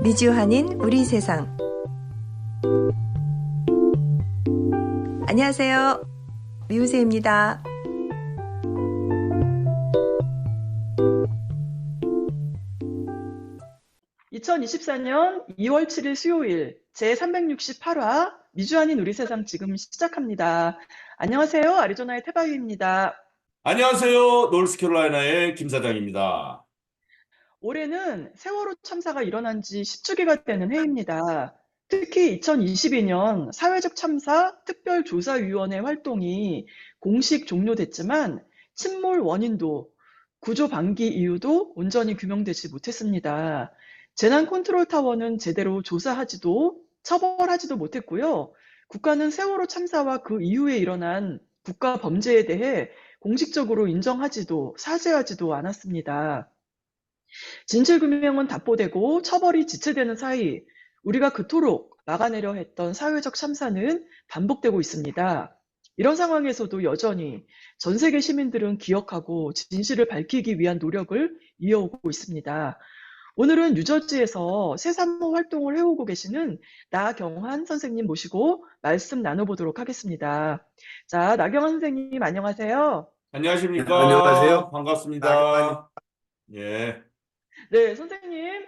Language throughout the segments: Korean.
미주한인 우리 세상. 안녕하세요. 미우새입니다. (2024년 2월 7일) 수요일 제368화 미주한인 우리 세상 지금 시작합니다. 안녕하세요. 아리조나의 태바위입니다. 안녕하세요. 노스캐롤라이나의 김 사장입니다. 올해는 세월호 참사가 일어난 지 10주기가 되는 해입니다. 특히 2022년 사회적 참사 특별조사위원회 활동이 공식 종료됐지만 침몰 원인도 구조 방기 이유도 온전히 규명되지 못했습니다. 재난 컨트롤 타워는 제대로 조사하지도 처벌하지도 못했고요. 국가는 세월호 참사와 그 이후에 일어난 국가 범죄에 대해 공식적으로 인정하지도 사죄하지도 않았습니다. 진실규명은 답보되고 처벌이 지체되는 사이 우리가 그토록 막아내려 했던 사회적 참사는 반복되고 있습니다. 이런 상황에서도 여전히 전 세계 시민들은 기억하고 진실을 밝히기 위한 노력을 이어오고 있습니다. 오늘은 뉴저지에서 새사모 활동을 해오고 계시는 나경환 선생님 모시고 말씀 나눠보도록 하겠습니다. 자, 나경환 선생님 안녕하세요. 안녕하십니까? 안녕하세요. 반갑습니다. 예. 네, 선생님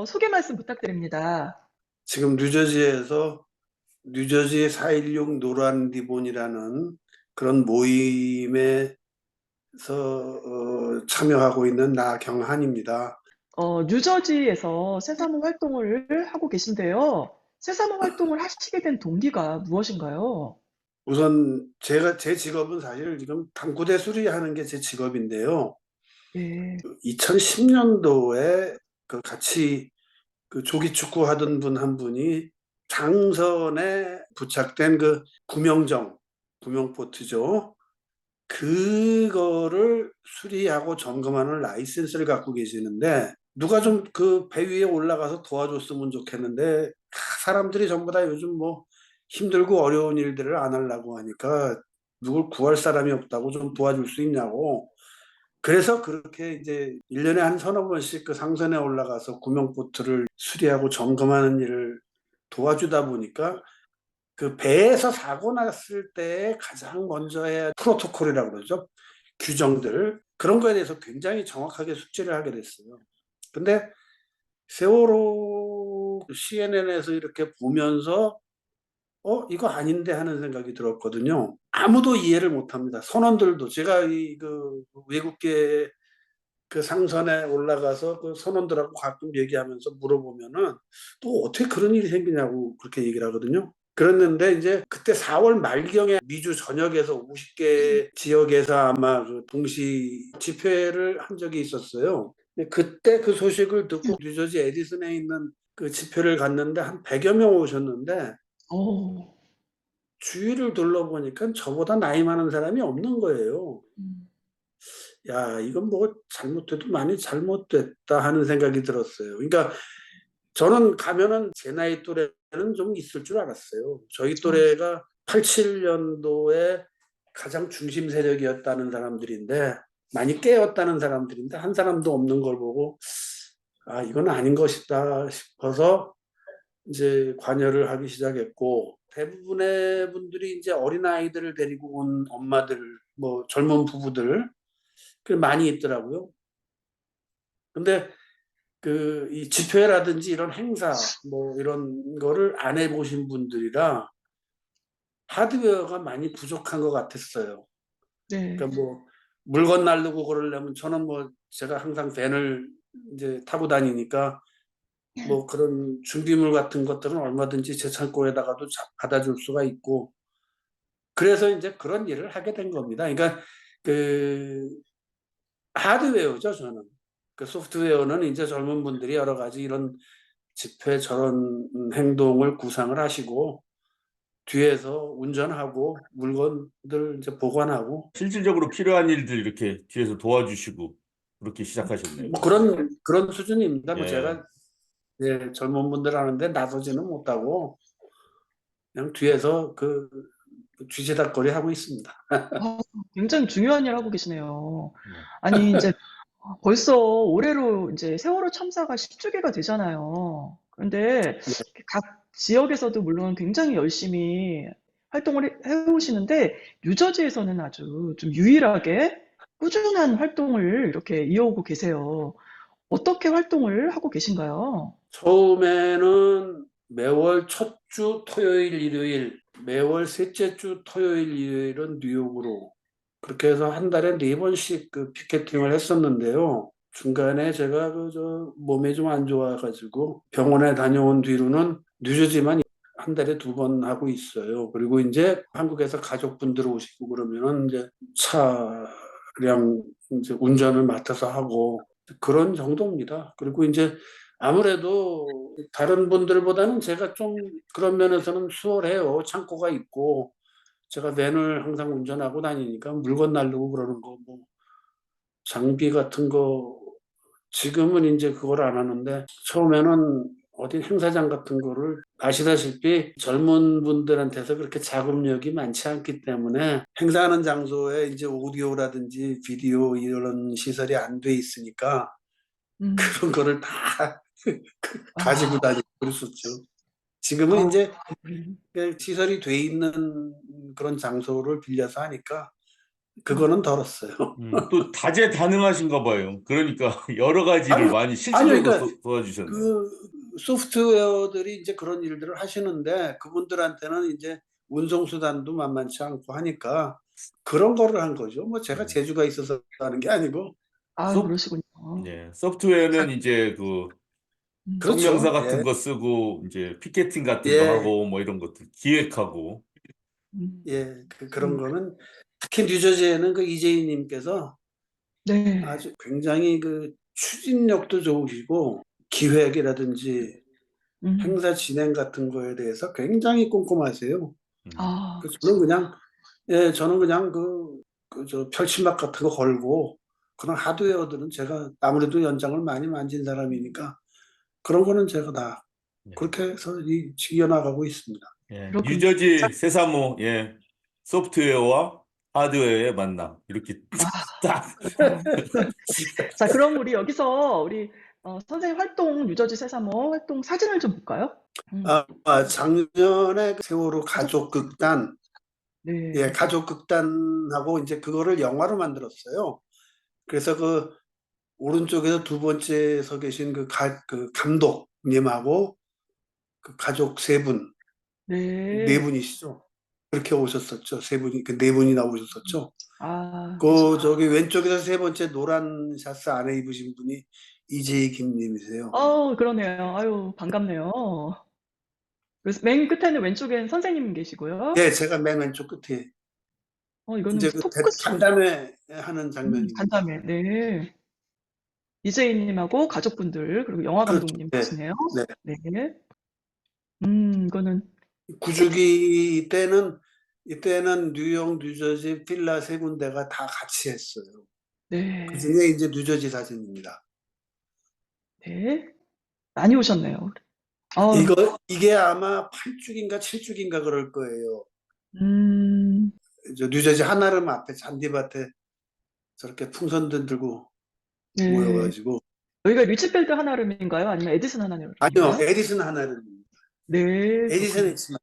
소개 말씀 부탁드립니다. 지금 뉴저지에서 뉴저지 4.16 노란 리본이라는 그런 모임에서 참여하고 있는 나경한입니다. 뉴저지에서 새사모 활동을 하고 계신데요. 새사모 활동을 하시게 된 동기가 무엇인가요? 우선 제 직업은 사실 지금 당구대 수리하는 게 제 직업인데요. 네. 2010년도에 같이 조기 축구 하던 분 한 분이 장선에 부착된 구명포트죠. 그거를 수리하고 점검하는 라이센스를 갖고 계시는데 누가 좀 그 배 위에 올라가서 도와줬으면 좋겠는데 사람들이 전부 다 요즘 뭐 힘들고 어려운 일들을 안 하려고 하니까 누굴 구할 사람이 없다고 좀 도와줄 수 있냐고. 그래서 그렇게 이제 1년에 한 서너 번씩 그 상선에 올라가서 구명보트를 수리하고 점검하는 일을 도와주다 보니까 그 배에서 사고 났을 때 가장 먼저 해야 프로토콜이라고 그러죠. 규정들. 그런 거에 대해서 굉장히 정확하게 숙지를 하게 됐어요. 근데 세월호 CNN에서 이렇게 보면서 이거 아닌데 하는 생각이 들었거든요. 아무도 이해를 못합니다. 선원들도. 제가 외국계 그 상선에 올라가서 그 선원들하고 가끔 얘기하면서 물어보면은 또 어떻게 그런 일이 생기냐고 그렇게 얘기를 하거든요. 그랬는데 이제 그때 4월 말경에 미주 전역에서 50개 지역에서 아마 그 동시 집회를 한 적이 있었어요. 근데 그때 그 소식을 듣고 뉴저지 에디슨에 있는 그 집회를 갔는데 한 100여 명 오셨는데 주위를 둘러보니까 저보다 나이 많은 사람이 없는 거예요. 야, 이건 뭐 잘못해도 많이 잘못됐다 하는 생각이 들었어요. 그러니까 저는 가면은 제 나이 또래는 좀 있을 줄 알았어요. 저희 또래가 87년도에 가장 중심 세력이었다는 사람들인데, 많이 깨었다는 사람들인데 한 사람도 없는 걸 보고 아, 이건 아닌 것이다 싶어서 이제 관여를 하기 시작했고, 대부분의 분들이 이제 어린아이들을 데리고 온 엄마들, 뭐 젊은 부부들 많이 있더라고요. 근데 이 집회라든지 이런 행사 뭐 이런 거를 안 해보신 분들이라 하드웨어가 많이 부족한 것 같았어요. 네. 그러니까 뭐 물건 날르고 그러려면 저는 뭐 제가 항상 밴을 이제 타고 다니니까 뭐 그런 준비물 같은 것들은 얼마든지 제 창고에다가도 받아줄 수가 있고, 그래서 이제 그런 일을 하게 된 겁니다. 그러니까 하드웨어죠, 저는. 그 소프트웨어는 이제 젊은 분들이 여러 가지 이런 집회 저런 행동을 구상을 하시고 뒤에서 운전하고 물건들 이제 보관하고 실질적으로 필요한 일들 이렇게 뒤에서 도와주시고 그렇게 시작하셨네요. 뭐 그런 수준입니다. 뭐 예. 제가 젊은 분들 하는데 나서지는 못하고 그냥 뒤에서 쥐지닥거리 하고 있습니다. 굉장히 중요한 일 하고 계시네요. 아니, 이제 벌써 올해로 이제 세월호 참사가 10주기가 되잖아요. 그런데 각 지역에서도 물론 굉장히 열심히 활동을 해오시는데 뉴저지에서는 아주 좀 유일하게 꾸준한 활동을 이렇게 이어오고 계세요. 어떻게 활동을 하고 계신가요? 처음에는 매월 첫 주 토요일, 일요일, 매월 셋째 주 토요일, 일요일은 뉴욕으로 그렇게 해서 한 달에 4번씩 그 피켓팅을 했었는데요. 중간에 제가 몸이 좀 안 좋아가지고 병원에 다녀온 뒤로는 뉴저지만 한 달에 2번 하고 있어요. 그리고 이제 한국에서 가족분들 오시고 그러면은 이제 차량 이제 운전을 맡아서 하고 그런 정도입니다. 그리고 이제 아무래도 다른 분들보다는 제가 좀 그런 면에서는 수월해요. 창고가 있고 제가 밴을 항상 운전하고 다니니까 물건 날르고 그러는 거, 뭐 장비 같은 거 지금은 이제 그걸 안 하는데 처음에는 어디 행사장 같은 거를 아시다시피 젊은 분들한테서 그렇게 자금력이 많지 않기 때문에 행사하는 장소에 이제 오디오라든지 비디오 이런 시설이 안 돼 있으니까 그런 거를 다 가지고 아, 다니고 그랬었죠. 지금은 아, 이제 음. 시설이 돼 있는 그런 장소를 빌려서 하니까 그거는 덜었어요. 또 다재다능하신가 봐요. 그러니까 여러 가지를 아니, 많이 아니, 실질적으로 그러니까 도와주셨네요. 그 소프트웨어들이 이제 그런 일들을 하시는데 그분들한테는 이제 운송수단도 만만치 않고 하니까 그런 거를 한 거죠. 뭐 제가 네. 재주가 있어서 하는 게 아니고. 아, 소프, 그러시군요. 네. 소프트웨어는 이제 그 성명서 그렇죠. 같은 예, 거 쓰고 이제 피켓팅 같은 거 예, 하고 뭐 이런 것들 기획하고. 음, 예. 그런 음, 거는 특히 뉴저지에는 그 이재희님께서 네. 아주 굉장히 그 추진력도 좋으시고 기획이라든지 음, 행사 진행 같은 거에 대해서 굉장히 꼼꼼하세요. 음. 아, 그래서 저는 그쵸. 그냥 저는 그냥 저 펼침막 같은 거 걸고 그런 하드웨어들은 제가 아무래도 연장을 많이 만진 사람이니까 그런 거는 제가 다 네. 그렇게 해서 이어나가고 있습니다. 예. 그렇군요. 자, 뉴저지 세사모, 예. 소프트웨어와 하드웨어의 만남. 이렇게 아, 딱. 그렇군요. 자, 그럼 우리 여기서 우리 선생님 활동, 뉴저지 세사모 활동 사진을 좀 볼까요? 작년에 그 세월호 가족, 가족극단, 예, 네. 가족극단하고 이제 그거를 영화로 만들었어요. 그래서 그 오른쪽에서 두 번째 서 계신 그 감독님하고 그 가족 3분, 네 네. 분이시죠. 그렇게 오셨었죠. 3분이, 그 4분이 나오셨었죠. 아, 그, 그러시구나. 저기 왼쪽에서 3번째 노란 샤스 안에 입으신 분이 이재희 김님이세요. 그러네요. 아유, 반갑네요. 그래서 맨 끝에는 왼쪽엔 선생님 계시고요. 예, 제가 맨 왼쪽 끝에 이거는 이제 그 토크쇼. 간담회 하는 장면입니다. 간담회. 네. 이재희님하고 가족분들, 그리고 영화 그렇죠. 감독님 네. 계시네요. 네. 네. 이거는, 구주기 때는 이때는 뉴욕, 뉴저지 필라 3군데가 다 같이 했어요. 그 네. 중에 이제 뉴저지 사진입니다. 네. 많이 오셨네요. 아, 이게 아마 8죽인가 7죽인가 그럴 거예요. 음, 저 뉴저지 한아름 앞에 잔디밭에 저렇게 풍선들 들고 네. 모여가지고. 여기가 리츠필드 한아름인가요? 아니면 에디슨 아니요, 한아름인가요? 에디슨 한아름입니다. 네, 에디슨에 그렇군요. 있지만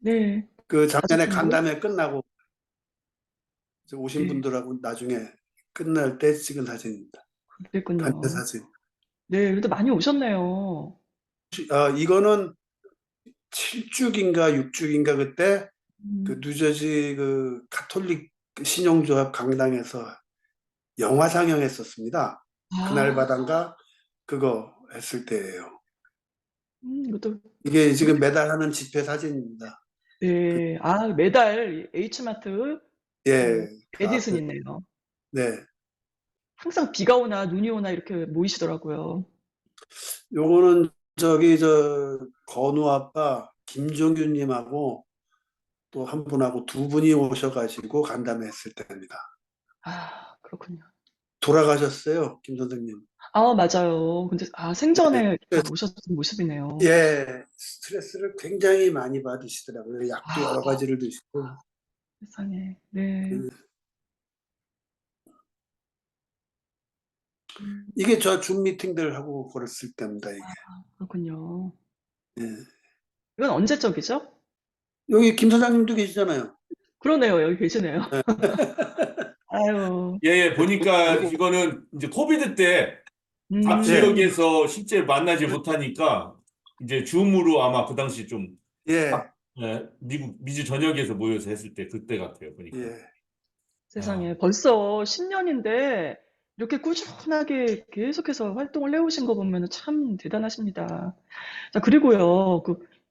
네. 그 작년에 가족분들? 간담회 끝나고 오신 네, 분들하고 나중에 끝날 때 찍은 사진입니다. 단체 그랬군요. 사진. 네, 그래도 많이 오셨네요. 이거는 7죽인가 6죽인가 그때 그 음, 뉴저지 그 가톨릭 신용조합 강당에서 영화 상영했었습니다. 그날 아, 바단가 그거 했을 때예요. 이것도 이게 지금 그렇게, 매달 하는 집회 사진입니다. 그, 네. 매달 H마트, 그, 예, 그 에디슨 앞에, 있네요. 네. 항상 비가 오나 눈이 오나 이렇게 모이시더라고요. 요거는 저기 건우 아빠 김종규님하고 또 한 분하고 2분이 오셔가지고 간담회했을 때입니다. 그렇군요. 돌아가셨어요, 김 선생님. 맞아요. 근데, 예, 생전에 이렇게 오셨던 모습이네요. 예, 스트레스를 굉장히 많이 받으시더라고요. 약도 여러 아, 가지를 드시고. 세상에. 네. 이게 저 줌 미팅들 하고 그랬을 때입니다, 이게. 그렇군요. 예. 이건 언제적이죠? 여기 김 사장님도 계시잖아요. 그러네요. 여기 계시네요. 아유, 예, 보니까 그리고 이거는 이제 코비드 때 각 예, 지역에서 실제 만나지 못하니까 이제 줌으로 아마 그 당시 좀 예, 미주 전역에서 모여서 했을 때 그때 같아요, 보니까. 예. 세상에. 벌써 10년인데 이렇게 꾸준하게 계속해서 활동을 해오신 거 보면 참 대단하십니다. 자, 그리고요,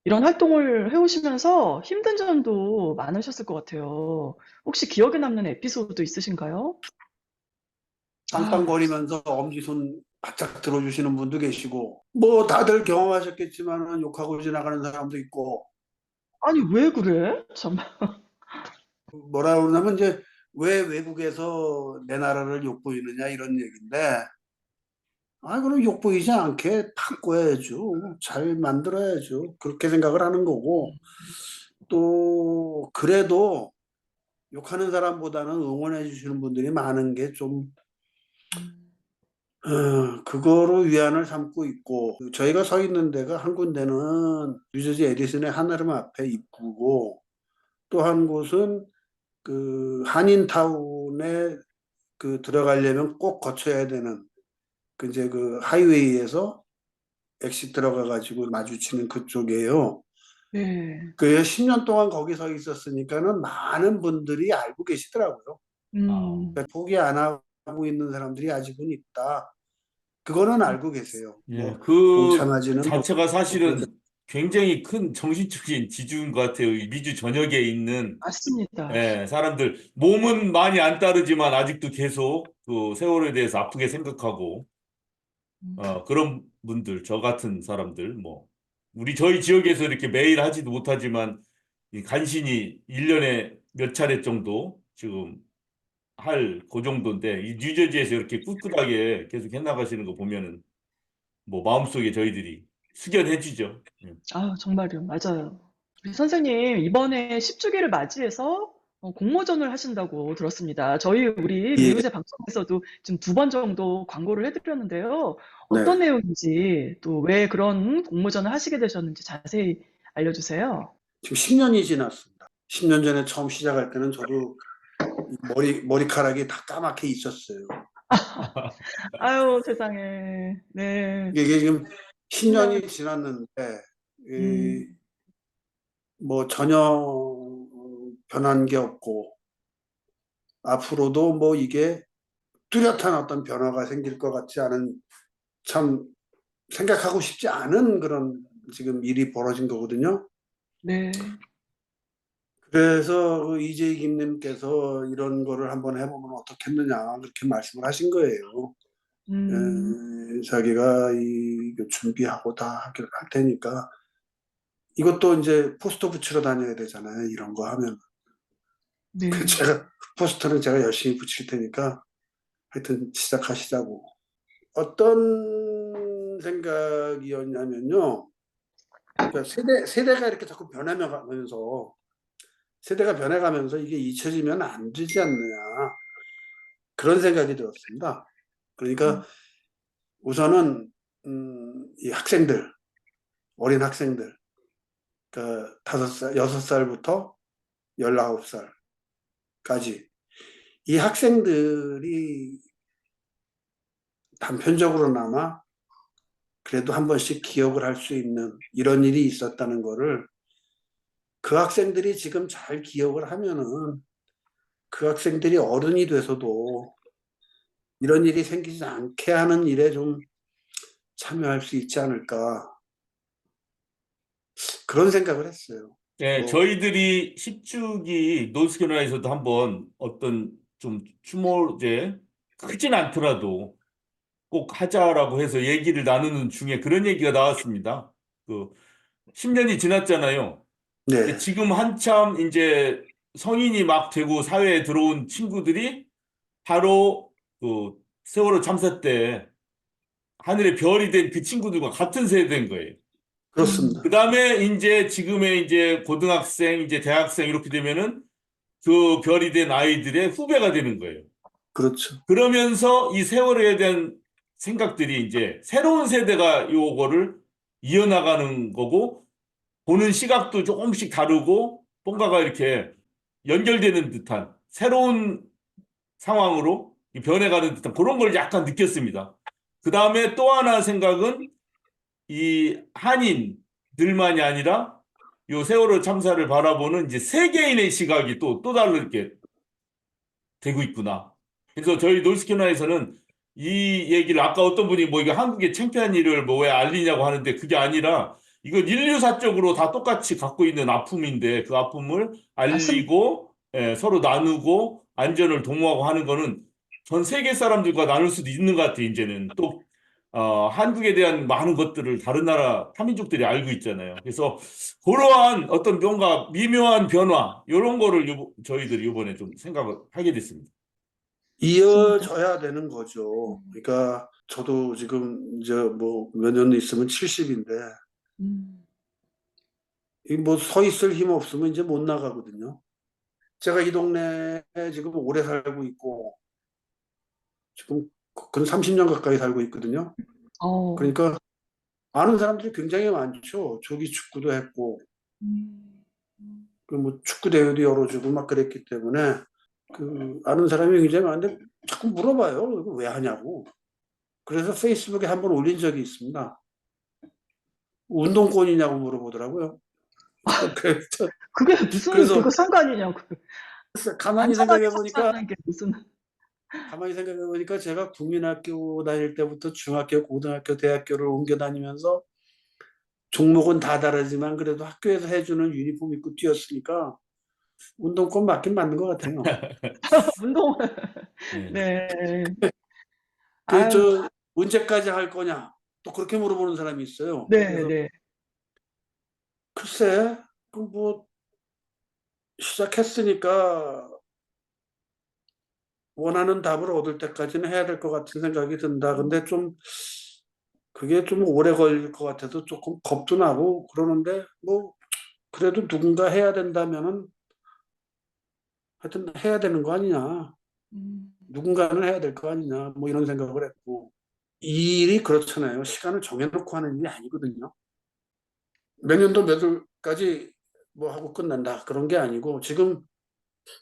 이런 활동을 해오시면서 힘든 점도 많으셨을 것 같아요. 혹시 기억에 남는 에피소드 있으신가요? 빵빵거리면서 엄지손 바짝 들어주시는 분도 계시고, 뭐 다들 경험하셨겠지만 욕하고 지나가는 사람도 있고, 아니, 왜 그래? 정말. 뭐라 그러냐면 이제 왜 외국에서 내 나라를 욕보이느냐 이런 얘기인데, 그럼 욕보이지 않게 바꿔야죠. 잘 만들어야죠. 그렇게 생각을 하는 거고, 또 그래도 욕하는 사람보다는 응원해 주시는 분들이 많은 게 좀, 그거로 위안을 삼고 있고, 저희가 서 있는 데가 한 군데는 뉴저지 에디슨의 한아름 앞에 입구고, 또 한 곳은 그 한인타운에 들어가려면 꼭 거쳐야 되는 그 이제 그 하이웨이에서 엑시 들어가 가지고 마주치는 그쪽이에요. 네. 그 10년 동안 거기 서 있었으니까는 많은 분들이 알고 계시더라고요. 그러니까 포기 안 하고 있는 사람들이 아직은 있다. 그거는 알고 계세요. 예, 뭐 그 동참하지는 자체가 못해도. 사실은 굉장히 큰 정신적인 지주인 것 같아요. 이 미주 전역에 있는 맞습니다. 사람들 몸은 많이 안 따르지만 아직도 계속 그 세월에 대해서 아프게 생각하고 그런 분들, 저 같은 사람들 뭐 저희 지역에서 이렇게 매일 하지도 못하지만 이 간신히 1년에 몇 차례 정도 지금 할 그 정도인데 이 뉴저지에서 이렇게 꿋꿋하게 계속 해나가시는 거 보면은 뭐 마음속에 저희들이 숙연해지죠. 예. 정말요. 맞아요. 우리 선생님, 이번에 10주기를 맞이해서 공모전을 하신다고 들었습니다. 우리 예, 미우새 방송에서도 지금 2번 정도 광고를 해드렸는데요. 네. 어떤 내용인지, 또 왜 그런 공모전을 하시게 되셨는지 자세히 알려주세요. 지금 10년이 지났습니다. 10년 전에 처음 시작할 때는 저도 머리카락이 다 까맣게 있었어요. 아유, 세상에. 네. 이게 지금 10년을, 10년이 지났는데 음, 뭐 전혀 변한 게 없고 앞으로도 뭐 이게 뚜렷한 어떤 변화가 생길 것 같지 않은, 참 생각하고 싶지 않은 그런 지금 일이 벌어진 거거든요. 네. 그래서 그 이재희 김님께서 이런 거를 한번 해보면 어떻겠느냐 그렇게 말씀을 하신 거예요. 음, 자기가 이거 준비하고 다 할 테니까 이것도 이제 포스터 붙이러 다녀야 되잖아요. 이런 거 하면. 그 네. 포스터는 제가 열심히 붙일 테니까 하여튼 시작하시자고. 어떤 생각이었냐면요. 그러니까 세대가 이렇게 자꾸 세대가 변해가면서 이게 잊혀지면 안 되지 않느냐. 그런 생각이 들었습니다. 그러니까 우선은, 이 학생들, 어린 학생들, 그러니까 5살, 6살부터 19살까지 이 학생들이 단편적으로나마 그래도 한 번씩 기억을 할 수 있는 이런 일이 있었다는 거를 그 학생들이 지금 잘 기억을 하면은 그 학생들이 어른이 돼서도 이런 일이 생기지 않게 하는 일에 좀 참여할 수 있지 않을까 그런 생각을 했어요. 예, 뭐, 저희들이 10주기 노스캐롤라이나에서도 한번 어떤 좀 추모제 크진 않더라도 꼭 하자라고 해서 얘기를 나누는 중에 그런 얘기가 나왔습니다. 그 10년이 지났잖아요. 근데 네, 지금 한참 이제 성인이 막 되고 사회에 들어온 친구들이 바로 그 세월호 참사 때 하늘의 별이 된 그 친구들과 같은 세대인 거예요. 그렇습니다. 그 다음에 이제 지금의 이제 고등학생, 이제 대학생 이렇게 되면은 그 별이 된 아이들의 후배가 되는 거예요. 그렇죠. 그러면서 이 세월호에 대한 생각들이 이제 새로운 세대가 요거를 이어나가는 거고 보는 시각도 조금씩 다르고 뭔가가 이렇게 연결되는 듯한 새로운 상황으로 변해가는 듯한 그런 걸 약간 느꼈습니다. 그 다음에 또 하나 생각은 이 한인들만이 아니라 요 세월호 참사를 바라보는 이제 세계인의 시각이 또 다르게 되고 있구나. 그래서 저희 노스캐나다에서는 이 얘기를 아까 어떤 분이 뭐 이게 한국의 창피한 일을 뭐 왜 알리냐고 하는데 그게 아니라 이건 인류사적으로 다 똑같이 갖고 있는 아픔인데 그 아픔을 알리고 서로 나누고 안전을 도모하고 하는 거는 전 세계 사람들과 나눌 수도 있는 것 같아요. 이제는 또 한국에 대한 많은 것들을 다른 나라 타민족들이 알고 있잖아요. 그래서 그러한 어떤 뭔가 미묘한 변화 이런 거를 저희들이 이번에 좀 생각을 하게 됐습니다. 이어져야 되는 거죠. 그러니까 저도 지금 이제 뭐 몇 년 있으면 70인데 이 뭐 서 있을 힘 없으면 이제 못 나가거든요. 제가 이 동네에 지금 오래 살고 있고 지금 근 30년 가까이 살고 있거든요. 그러니까 아는 사람들이 굉장히 많죠. 조기 축구도 했고 그 뭐 축구 대회도 열어주고 막 그랬기 때문에 그 아는 사람이 굉장히 많은데 자꾸 물어봐요. 이거 왜 하냐고. 그래서 페이스북에 한번 올린 적이 있습니다. 운동권이냐고 물어보더라고요. 그래서 그게 무슨 그래서 그거 상관이냐고. 가만히 안전하게 생각해 보니까 참사하는 게 무슨. 제가 국민학교 다닐 때부터 중학교, 고등학교, 대학교를 옮겨 다니면서 종목은 다 다르지만 그래도 학교에서 해주는 유니폼 입고 뛰었으니까 운동권 맞긴 맞는 것 같아요. 운동. 네. 네. 아유, 저 언제까지 할 거냐? 또 그렇게 물어보는 사람이 있어요. 네, 그래서 네. 글쎄, 그 뭐 시작했으니까 원하는 답을 얻을 때까지는 해야 될 것 같은 생각이 든다. 근데 좀 그게 좀 오래 걸릴 것 같아서 조금 겁도 나고 그러는데 뭐 그래도 누군가 해야 된다면은 하여튼 해야 되는 거 아니냐. 누군가는 해야 될 거 아니냐. 뭐 이런 생각을 했고 이 일이 그렇잖아요. 시간을 정해놓고 하는 일이 아니거든요. 몇 년도 몇 월까지 뭐 하고 끝난다 그런 게 아니고 지금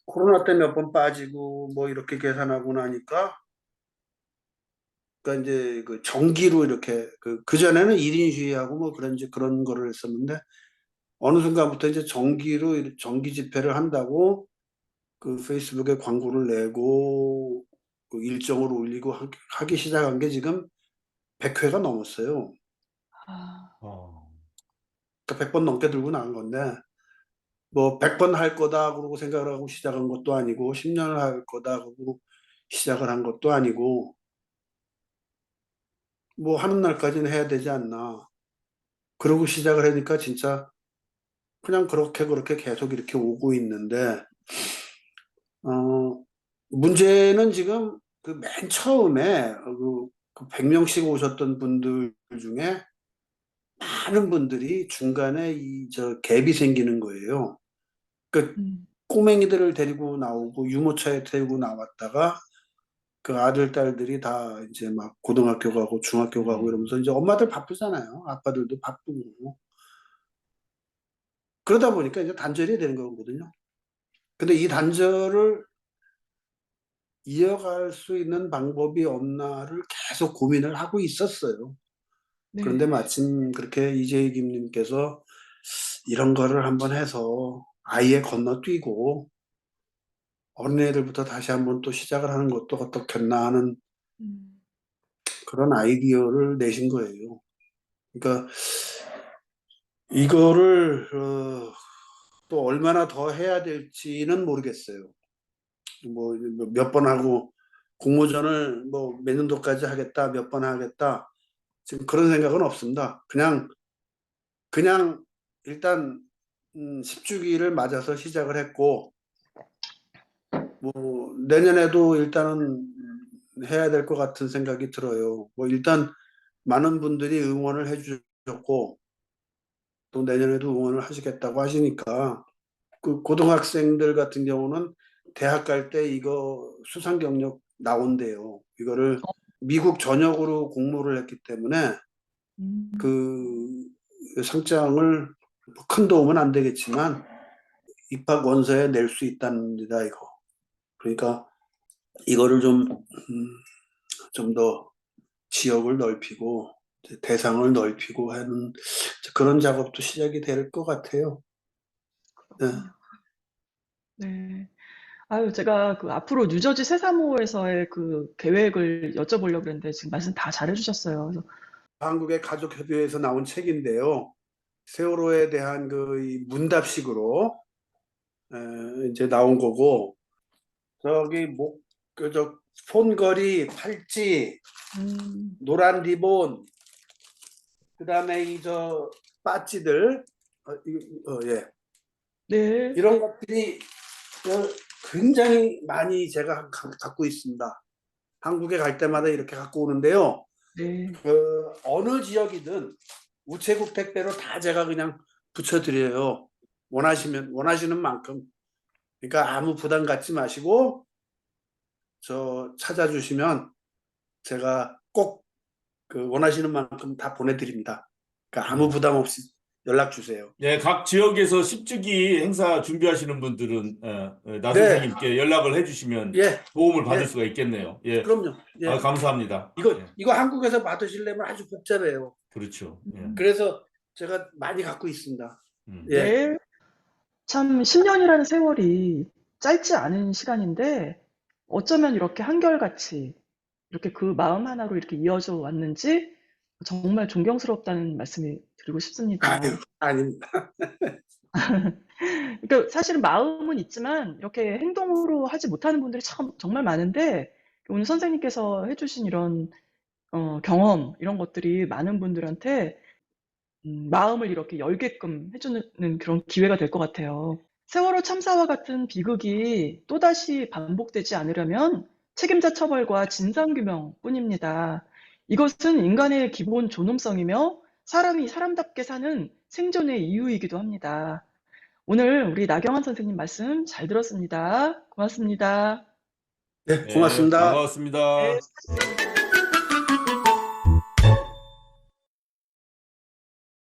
코로나 때 몇 번 빠지고 뭐 이렇게 계산하고 나니까 그러니까 이제 그 정기로 이렇게 그 전에는 1인 시위하고 뭐 그런 거를 했었는데 어느 순간부터 이제 정기로 정기 집회를 한다고 그 페이스북에 광고를 내고 그 일정을 올리고 하기 시작한 게 지금 100회가 넘었어요. 그러니까 100번 넘게 들고 나간 건데 뭐 100번 할 거다 그러고 생각을 하고 시작한 것도 아니고 10년을 할 거다 그러고 시작을 한 것도 아니고 뭐 하는 날까지는 해야 되지 않나. 그러고 시작을 하니까 진짜 그냥 그렇게 계속 이렇게 오고 있는데 문제는 지금 그 맨 처음에 그 100명씩 오셨던 분들 중에 많은 분들이 중간에 저 갭이 생기는 거예요. 그 꼬맹이들을 데리고 나오고 유모차에 데리고 나왔다가 그 아들, 딸들이 다 이제 막 고등학교 가고 중학교 가고 이러면서 이제 엄마들 바쁘잖아요. 아빠들도 바쁘고. 그러다 보니까 이제 단절이 되는 거거든요. 근데 이 단절을 이어갈 수 있는 방법이 없나를 계속 고민을 하고 있었어요. 네. 그런데 마침 그렇게 이재희 김님께서 이런 거를 한번 해서 아예 건너뛰고 어린애들부터 다시 한번 또 시작을 하는 것도 어떻겠나 하는 그런 아이디어를 내신 거예요. 그러니까 이거를 또 얼마나 더 해야 될지는 모르겠어요. 뭐 몇 번 하고 공모전을 뭐 몇 년도까지 하겠다, 몇 번 하겠다. 지금 그런 생각은 없습니다. 그냥 일단 10주기를 맞아서 시작을 했고 뭐 내년에도 일단은 해야 될 것 같은 생각이 들어요. 뭐 일단 많은 분들이 응원을 해주셨고 또 내년에도 응원을 하시겠다고 하시니까 그 고등학생들 같은 경우는 대학 갈 때 이거 수상 경력 나온대요. 이거를 미국 전역으로 공모를 했기 때문에 그 상장을 큰 도움은 안 되겠지만 입학 원서에 낼 수 있답니다, 이거. 그러니까 이거를 좀 더 지역을 넓히고 대상을 넓히고 하는 그런 작업도 시작이 될 것 같아요. 네. 네. 아유, 제가 그 앞으로 뉴저지 새사모에서의 그 계획을 여쭤보려고 그랬는데 지금 말씀 다 잘해주셨어요. 그래서 한국의 가족협의회에서 나온 책인데요. 세월호에 대한 이 문답식으로 이제 나온 거고, 저기 손걸이, 팔찌, 노란 리본, 그다음에 빠찌들, 예. 네. 이런 것들이 굉장히 많이 제가 갖고 있습니다. 한국에 갈 때마다 이렇게 갖고 오는데요. 네. 어느 지역이든 우체국 택배로 다 제가 그냥 붙여드려요. 원하시는 만큼. 그러니까 아무 부담 갖지 마시고 저 찾아주시면 제가 꼭 원하시는 만큼 다 보내드립니다. 그러니까 아무 부담 없이 연락 주세요. 네, 각 지역에서 10주기 행사 준비하시는 분들은 나 네. 선생님께 연락을 해주시면 예. 도움을 받을 예. 수가 있겠네요. 예. 그럼요. 예. 아, 감사합니다. 이거 한국에서 받으시려면 아주 복잡해요. 그렇죠. 예. 그래서 제가 많이 갖고 있습니다. 예. 네. 참 10년이라는 세월이 짧지 않은 시간인데 어쩌면 이렇게 한결같이 이렇게 그 마음 하나로 이렇게 이어져 왔는지 정말 존경스럽다는 말씀을 드리고 싶습니다. 아유, 아닙니다. 그러니까 사실은 마음은 있지만 이렇게 행동으로 하지 못하는 분들이 정말 많은데 오늘 선생님께서 해주신 이런 경험 이런 것들이 많은 분들한테 마음을 이렇게 열게끔 해주는 그런 기회가 될 것 같아요. 세월호 참사와 같은 비극이 또다시 반복되지 않으려면 책임자 처벌과 진상규명뿐입니다. 이것은 인간의 기본 존엄성이며 사람이 사람답게 사는 생존의 이유이기도 합니다. 오늘 우리 나경원 선생님 말씀 잘 들었습니다. 고맙습니다. 네, 고맙습니다. 반갑습니다. 네.